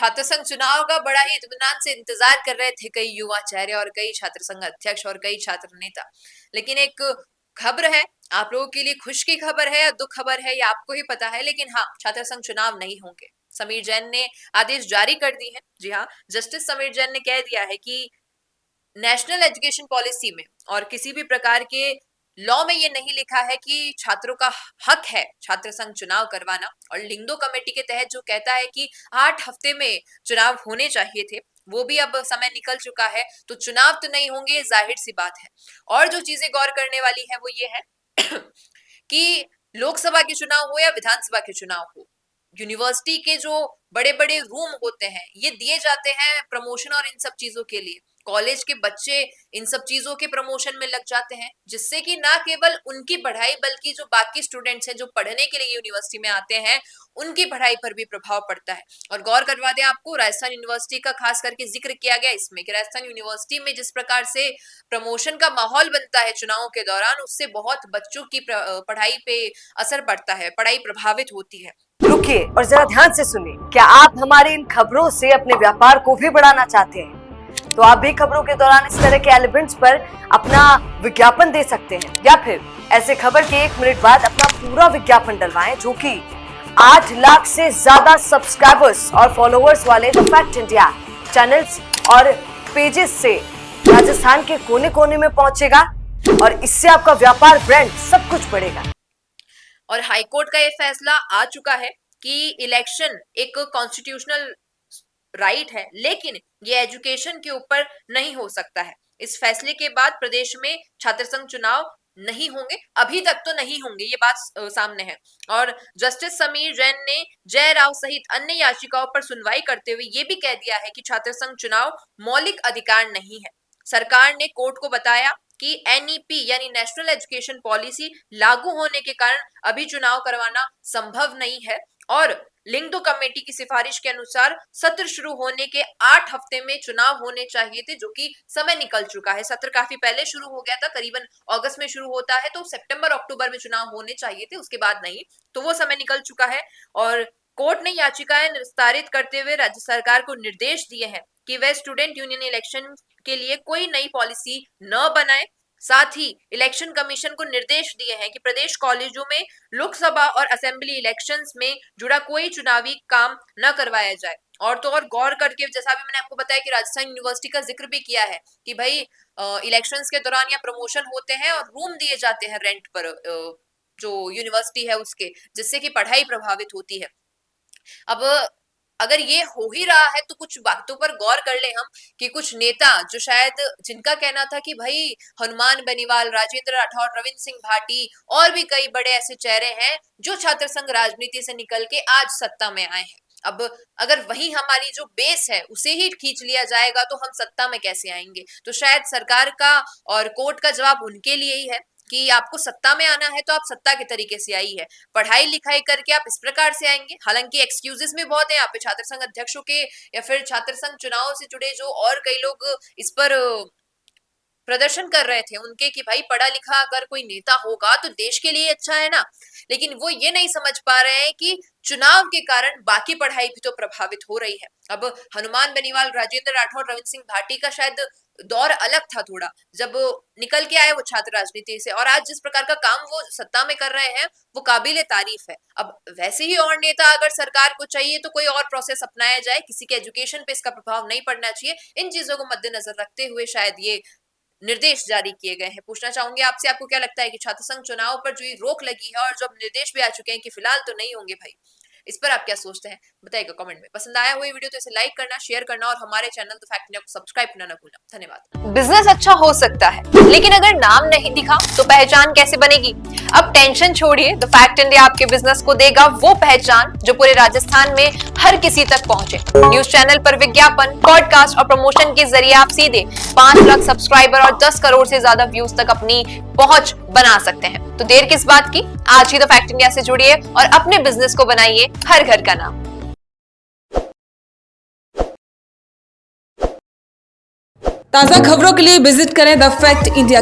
छात्र संघ चुनाव का बड़ा ही इत्मीनान से इंतजार कर रहे थे कई युवा चेहरे और कई छात्र संघ अध्यक्ष और कई छात्र नेता। लेकिन एक खबर है, आप लोगों के लिए खुश की खबर है या दुख खबर है, ये आपको ही पता है। लेकिन हाँ, छात्र संघ चुनाव नहीं होंगे। समीर जैन ने आदेश जारी कर दी है। जी हाँ, जस्टिस समीर जैन ने कह दिया है कि नेशनल एजुकेशन पॉलिसी में और किसी भी प्रकार के लॉ में ये नहीं लिखा है कि छात्रों का हक है छात्र संघ चुनाव करवाना। और लिंगदो कमेटी के तहत जो कहता है कि 8 हफ्ते में चुनाव होने चाहिए थे, वो भी अब समय निकल चुका है, तो चुनाव तो नहीं होंगे, जाहिर सी बात है। और जो चीजें गौर करने वाली है वो ये है कि लोकसभा के चुनाव हो या विधानसभा के चुनाव हो, यूनिवर्सिटी के जो बड़े बड़े रूम होते हैं ये दिए जाते हैं प्रमोशन और इन सब चीजों के लिए। कॉलेज के बच्चे इन सब चीजों के प्रमोशन में लग जाते हैं, जिससे कि ना केवल उनकी पढ़ाई बल्कि जो बाकी स्टूडेंट्स हैं जो पढ़ने के लिए यूनिवर्सिटी में आते हैं उनकी पढ़ाई पर भी प्रभाव पड़ता है। और गौर करवा दें आपको, राजस्थान यूनिवर्सिटी का खास करके जिक्र किया गया इसमें कि राजस्थान यूनिवर्सिटी में जिस प्रकार से प्रमोशन का माहौल बनता है चुनावों के दौरान, उससे बहुत बच्चों की पढ़ाई पे असर पड़ता है, पढ़ाई प्रभावित होती है। रुकिए और जरा ध्यान से सुनिए। क्या आप हमारी इन खबरों से अपने व्यापार को भी बढ़ाना चाहते हैं? तो आप भी खबरों के दौरान इस तरह के एलिमेंट्स पर अपना विज्ञापन दे सकते हैं, या फिर ऐसे खबर के 1 मिनट बाद अपना पूरा विज्ञापन डलवाएं, जो कि 8 लाख से ज्यादा सब्सक्राइबर्स और फॉलोअर्स वाले द फैक्ट इंडिया चैनल्स और पेजेस से राजस्थान के कोने कोने में पहुंचेगा और इससे आपका व्यापार, ब्रांड सब कुछ बढ़ेगा। और हाईकोर्ट का ये फैसला आ चुका है कि इलेक्शन एक कॉन्स्टिट्यूशनल राइट है, लेकिन ये एजुकेशन के ऊपर नहीं हो सकता है। इस फैसले के बाद प्रदेश में छात्र संघ चुनाव नहीं होंगे, अभी तक तो नहीं होंगे, ये बात सामने है। और जस्टिस समीर जैन ने जय राव सहित अन्य याचिकाओं पर सुनवाई करते हुए ये भी कह दिया है कि छात्र संघ चुनाव मौलिक अधिकार नहीं है। सरकार ने कोर्ट को बताया कि एनईपी यानी नेशनल एजुकेशन पॉलिसी लागू होने के कारण अभी चुनाव करवाना संभव नहीं है। और लिंगदो कमेटी की सिफारिश के अनुसार सत्र शुरू होने के 8 हफ्ते में चुनाव होने चाहिए थे, जो कि समय निकल चुका है। सत्र काफी पहले शुरू हो गया था, करीबन अगस्त में शुरू होता है, तो सितंबर अक्टूबर में चुनाव होने चाहिए थे, उसके बाद नहीं, तो वो समय निकल चुका है। और कोर्ट ने याचिकाएं निस्तारित करते हुए राज्य सरकार को निर्देश दिए हैं कि वह स्टूडेंट यूनियन इलेक्शन के लिए कोई नई पॉलिसी न बनाए। साथ ही इलेक्शन कमीशन को निर्देश दिए हैं कि प्रदेश कॉलेजों में लोकसभा और असेंबली इलेक्शंस में जुड़ा कोई चुनावी काम न करवाया जाए। और तो और गौर करके, जैसा भी मैंने आपको बताया कि राजस्थान यूनिवर्सिटी का जिक्र भी किया है कि भाई इलेक्शंस के दौरान या प्रमोशन होते हैं और रूम दिए जाते हैं रेंट पर जो यूनिवर्सिटी है उसके, जिससे कि पढ़ाई प्रभावित होती है। अब अगर ये हो ही रहा है तो कुछ बातों पर गौर कर ले हम कि कुछ नेता जो शायद जिनका कहना था कि भाई हनुमान बेनीवाल, राजेंद्र राठौड़, रविंद्र सिंह भाटी और भी कई बड़े ऐसे चेहरे हैं जो छात्र संघ राजनीति से निकल के आज सत्ता में आए हैं। अब अगर वही हमारी जो बेस है उसे ही खींच लिया जाएगा तो हम सत्ता में कैसे आएंगे? तो शायद सरकार का और कोर्ट का जवाब उनके लिए ही है कि आपको सत्ता में आना है तो आप सत्ता के तरीके से आई है, पढ़ाई लिखाई करके आप इस प्रकार से आएंगे। हालांकि एक्सक्यूजेस भी बहुत है यहाँ पे छात्र संघ अध्यक्षों के या फिर छात्र संघ चुनाव से जुड़े जो और कई लोग इस पर प्रदर्शन कर रहे थे उनके कि भाई पढ़ा लिखा अगर कोई नेता होगा तो देश के लिए अच्छा है ना। लेकिन वो ये नहीं समझ पा रहे हैं कि चुनाव के कारण बाकी पढ़ाई भी तो प्रभावित हो रही है। अब हनुमान बेनीवाल, राजेंद्र राठौड़, रविंद्र सिंह भाटी का शायद दौर अलग था थोड़ा, जब निकल के आए वो छात्र राजनीति से, और आज जिस प्रकार का काम वो सत्ता में कर रहे हैं वो काबिले तारीफ है। अब वैसे ही और नेता अगर सरकार को चाहिए तो कोई और प्रोसेस अपनाया जाए, किसी के एजुकेशन पे इसका प्रभाव नहीं पड़ना चाहिए। इन चीजों को मद्देनजर रखते हुए शायद ये निर्देश जारी किए गए हैं। पूछना चाहूंगी आपसे, आपको क्या लगता है कि छात्र संघ चुनाव पर जो ये रोक लगी है और जो अब निर्देश भी आ चुके हैं कि फिलहाल तो नहीं होंगे भाई, इस पर आप क्या सोचते हैं बताइएगा कमेंट में। पसंद आया हुआ वीडियो तो इसे लाइक करना, शेयर करना और हमारे चैनल द फैक्ट इंडिया को सब्सक्राइब करना न भूलना। धन्यवाद। बिजनेस अच्छा हो सकता है, लेकिन अगर नाम नहीं दिखा तो पहचान कैसे बनेगी? अब टेंशन छोड़िए, द फैक्ट इंडिया आपके बिजनेस को देगा वो पहचान जो पूरे राजस्थान में हर किसी तक पहुंचे। न्यूज चैनल पर विज्ञापन, पॉडकास्ट और प्रमोशन के जरिए आप सीधे 5 लाख सब्सक्राइबर और 10 करोड़ से ज्यादा व्यूज तक अपनी पहुंच बना सकते हैं। तो देर किस बात की, आज ही द फैक्ट इंडिया से जुड़िए और अपने बिजनेस को बनाइए हर घर का नाम। ताज़ा खबरों के लिए विजिट करें द फैक्ट इंडिया